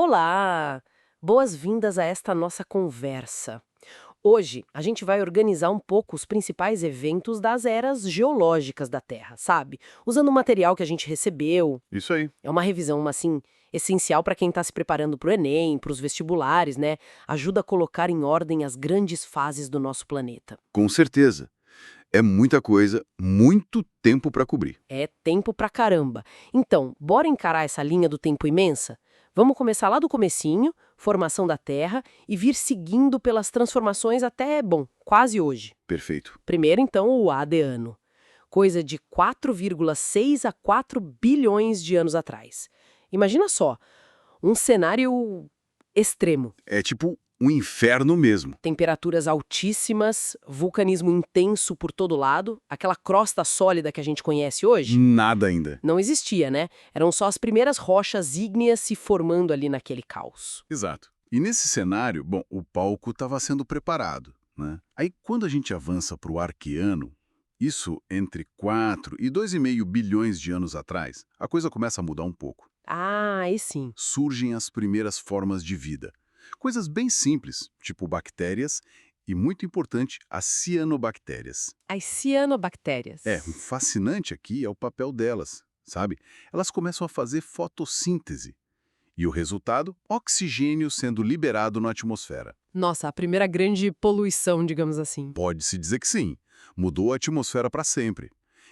Olá! Boas-vindas a esta nossa conversa. Hoje, a gente vai organizar um pouco os principais eventos das eras geológicas da Terra, sabe? Usando o material que a gente recebeu. Isso aí. É uma revisão, assim, essencial para quem está se preparando para o Enem, para os vestibulares, né? Ajuda a colocar em ordem as grandes fases do nosso planeta. Com certeza. É muita coisa, muito tempo para cobrir. É tempo pra caramba. Então, bora encarar essa linha do tempo imensa? Vamos começar lá do comecinho, formação da Terra, e vir seguindo pelas transformações até, bom, quase hoje. Perfeito. Primeiro, então, o ADANO, coisa de 4,6 a 4 bilhões de anos atrás. Imagina só, um cenário extremo. É tipo um inferno mesmo. Temperaturas altíssimas, vulcanismo intenso por todo lado, aquela crosta sólida que a gente conhece hoje. Nada ainda. Não existia, né? Eram só as primeiras rochas ígneas se formando ali naquele caos. Exato. E nesse cenário, bom, o palco estava sendo preparado, né? Aí quando a gente avança para o Arqueano, isso entre 4 e 2,5 bilhões de anos atrás, a coisa começa a mudar um pouco. Ah, aí sim. Surgem as primeiras formas de vida. Coisas bem simples, tipo bactérias e, muito importante, as cianobactérias. As cianobactérias. O fascinante aqui é o papel delas, sabe? Elas começam a fazer fotossíntese. E o resultado? Oxigênio sendo liberado na atmosfera. Nossa, a primeira grande poluição, digamos assim. Pode-se dizer que sim. Mudou a atmosfera para sempre.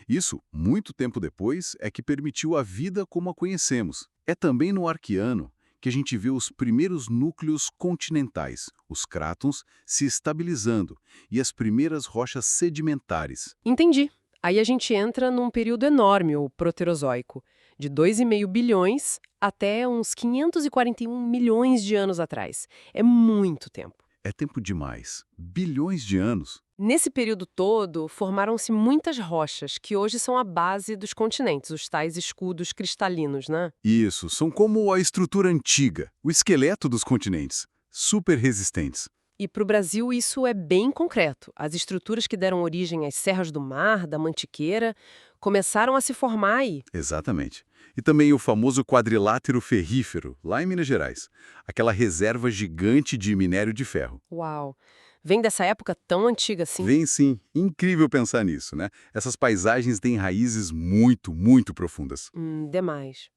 Isso, muito tempo depois, é que permitiu a vida como a conhecemos. É também no Arqueano que a gente vê os primeiros núcleos continentais, os crátons, se estabilizando e as primeiras rochas sedimentares. Entendi. Aí a gente entra num período enorme, o Proterozoico, de 2,5 bilhões até uns 541 milhões de anos atrás. É muito tempo. É tempo demais. Bilhões de anos. Nesse período todo, formaram-se muitas rochas, que hoje são a base dos continentes, os tais escudos cristalinos, né? Isso, são como a estrutura antiga, o esqueleto dos continentes, super resistentes. E para o Brasil isso é bem concreto. As estruturas que deram origem às serras do mar, da Mantiqueira, começaram a se formar aí. Exatamente. E também o famoso quadrilátero ferrífero, lá em Minas Gerais. Aquela reserva gigante de minério de ferro. Uau! Vem dessa época tão antiga assim? Vem sim, incrível pensar nisso, né? Essas paisagens têm raízes muito, muito profundas. Demais.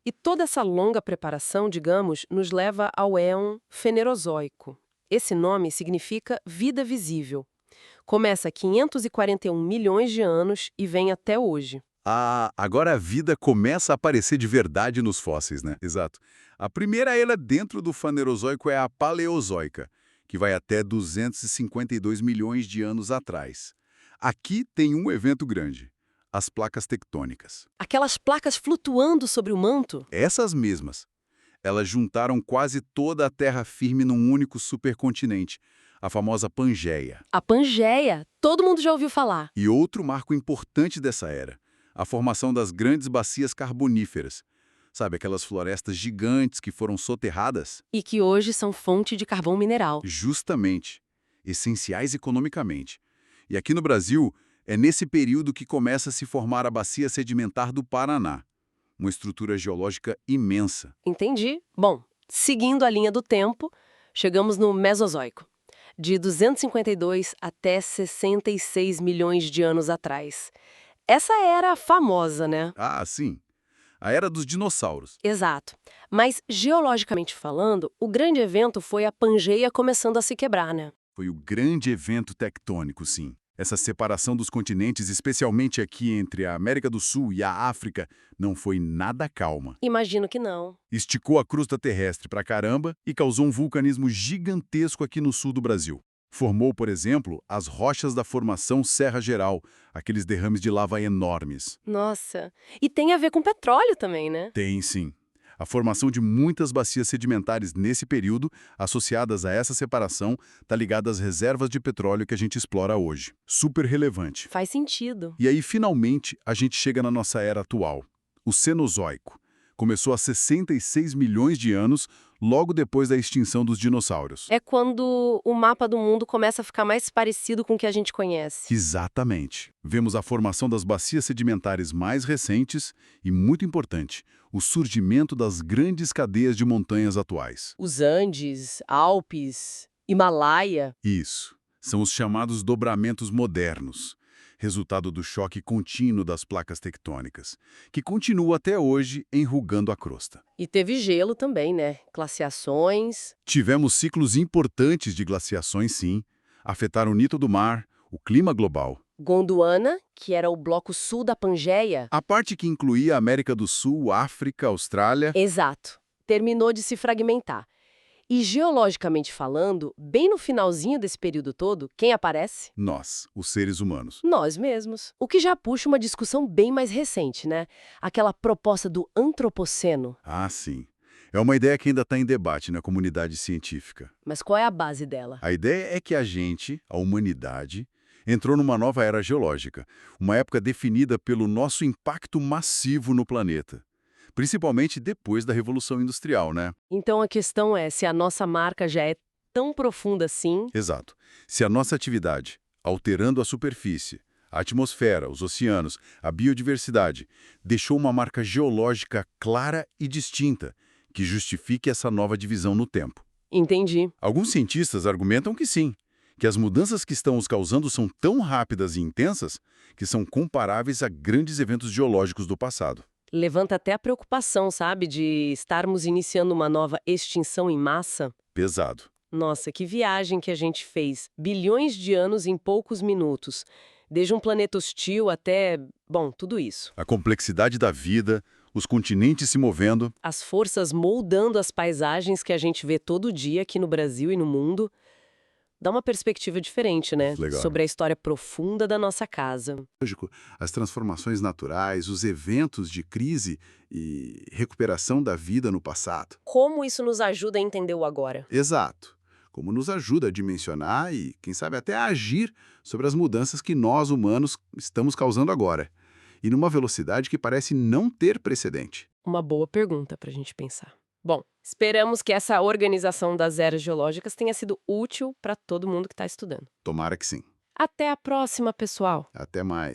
E toda essa longa preparação, digamos, nos leva ao éon Fenerozoico. Esse nome significa vida visível. Começa há 541 milhões de anos e vem até hoje. Ah, agora a vida começa a aparecer de verdade nos fósseis, né? Exato. A primeira era dentro do Fanerozoico é a Paleozoica, que vai até 252 milhões de anos atrás. Aqui tem um evento grande, as placas tectônicas. Aquelas placas flutuando sobre o manto? Essas mesmas. Elas juntaram quase toda a Terra firme num único supercontinente, a famosa Pangeia. A Pangeia, todo mundo já ouviu falar. E outro marco importante dessa era, a formação das grandes bacias carboníferas. Sabe, aquelas florestas gigantes que foram soterradas? E que hoje são fonte de carvão mineral. Justamente. Essenciais economicamente. E aqui no Brasil, é nesse período que começa a se formar a bacia sedimentar do Paraná. Uma estrutura geológica imensa. Entendi. Bom, seguindo a linha do tempo, chegamos no Mesozoico, de 252 até 66 milhões de anos atrás. Essa era a famosa, né? Ah, sim. A era dos dinossauros. Exato. Mas, geologicamente falando, o grande evento foi a Pangeia começando a se quebrar, né? Foi o grande evento tectônico, sim. Essa separação dos continentes, especialmente aqui entre a América do Sul e a África, não foi nada calma. Imagino que não. Esticou a crosta terrestre pra caramba e causou um vulcanismo gigantesco aqui no sul do Brasil. Formou, por exemplo, as rochas da formação Serra Geral, aqueles derrames de lava enormes. Nossa. E tem a ver com petróleo também, né? Tem, sim. A formação de muitas bacias sedimentares nesse período, associadas a essa separação, está ligada às reservas de petróleo que a gente explora hoje. Super relevante. Faz sentido. E aí, finalmente, a gente chega na nossa era atual. O Cenozoico. Começou há 66 milhões de anos, logo depois da extinção dos dinossauros. É quando o mapa do mundo começa a ficar mais parecido com o que a gente conhece. Exatamente. Vemos a formação das bacias sedimentares mais recentes e, muito importante, o surgimento das grandes cadeias de montanhas atuais. Os Andes, Alpes, Himalaia. Isso. São os chamados dobramentos modernos, resultado do choque contínuo das placas tectônicas, que continua até hoje enrugando a crosta. E teve gelo também, né? Glaciações. Tivemos ciclos importantes de glaciações, sim, afetaram o nível do mar, o clima global. Gondwana, que era o bloco sul da Pangeia. A parte que incluía a América do Sul, África, Austrália. Exato. Terminou de se fragmentar. E geologicamente falando, bem no finalzinho desse período todo, quem aparece? Nós, os seres humanos. Nós mesmos. O que já puxa uma discussão bem mais recente, né? Aquela proposta do antropoceno. Ah, sim. É uma ideia que ainda está em debate na comunidade científica. Mas qual é a base dela? A ideia é que a gente, a humanidade, entrou numa nova era geológica, uma época definida pelo nosso impacto massivo no planeta. Principalmente depois da Revolução Industrial, né? Então a questão é se a nossa marca já é tão profunda assim. Exato. Se a nossa atividade, alterando a superfície, a atmosfera, os oceanos, a biodiversidade, deixou uma marca geológica clara e distinta, que justifique essa nova divisão no tempo. Entendi. Alguns cientistas argumentam que sim, que as mudanças que estão os causando são tão rápidas e intensas que são comparáveis a grandes eventos geológicos do passado. Levanta até a preocupação, sabe, de estarmos iniciando uma nova extinção em massa. Pesado. Nossa, que viagem que a gente fez. Bilhões de anos em poucos minutos. Desde um planeta hostil até, bom, tudo isso. A complexidade da vida, os continentes se movendo. As forças moldando as paisagens que a gente vê todo dia aqui no Brasil e no mundo. Dá uma perspectiva diferente, né? Legal. Sobre a história profunda da nossa casa. Lógico, as transformações naturais, os eventos de crise e recuperação da vida no passado. Como isso nos ajuda a entender o agora? Exato. Como nos ajuda a dimensionar e, quem sabe, até a agir sobre as mudanças que nós, humanos, estamos causando agora. E numa velocidade que parece não ter precedente. Uma boa pergunta para a gente pensar. Bom, esperamos que essa organização das eras geológicas tenha sido útil para todo mundo que está estudando. Tomara que sim. Até a próxima, pessoal! Até mais.